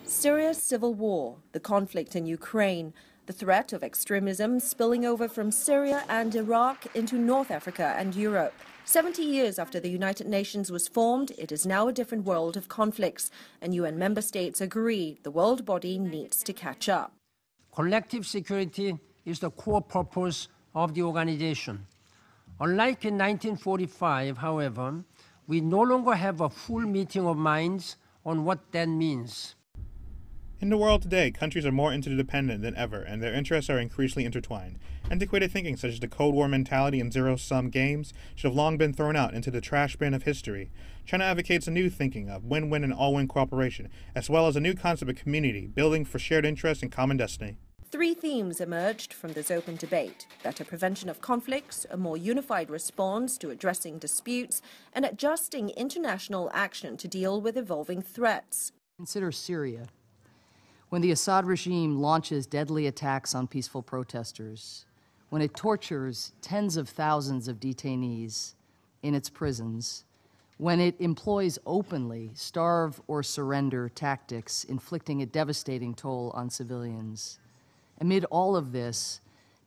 Syria's civil war, the conflict in Ukraine, the threat of extremism spilling over from Syria and Iraq into North Africa and Europe. 70 years after the United Nations was formed, it is now a different world of conflicts, and UN member states agree the world body needs to catch up. Collective security is the core purpose of the organization. Unlike in 1945, however, we no longer have a full meeting of minds on what that means. In the world today, countries are more interdependent than ever, and their interests are increasingly intertwined. Antiquated thinking such as the Cold War mentality and zero-sum games should have long been thrown out into the trash bin of history. China advocates a new thinking of win-win and all-win cooperation, as well as a new concept of community, building for shared interests and common destiny. 3 themes emerged from this open debate: better prevention of conflicts, a more unified response to addressing disputes, and adjusting international action to deal with evolving threats. Consider Syria. When the Assad regime launches deadly attacks on peaceful protesters, when it tortures tens of thousands of detainees in its prisons, when it employs openly starve or surrender tactics, inflicting a devastating toll on civilians. Amid all of this,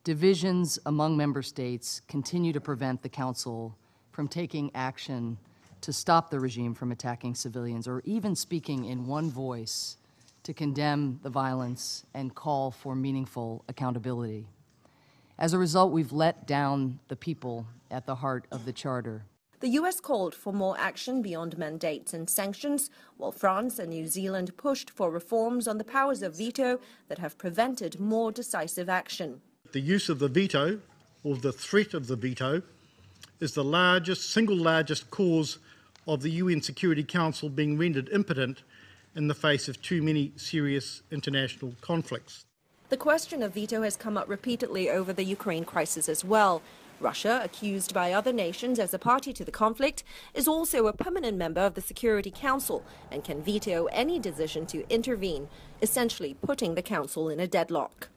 divisions among member states continue to prevent the Council from taking action to stop the regime from attacking civilians, or even speaking in one voice to condemn the violence and call for meaningful accountability. As a result, we've let down the people at the heart of the Charter. The U.S. called for more action beyond mandates and sanctions, while France and New Zealand pushed for reforms on the powers of veto that have prevented more decisive action. The use of the veto, or the threat of the veto, is the single largest cause of the UN Security Council being rendered impotent in the face of too many serious international conflicts. The question of veto has come up repeatedly over the Ukraine crisis as well. Russia, accused by other nations as a party to the conflict, is also a permanent member of the Security Council and can veto any decision to intervene, essentially putting the Council in a deadlock.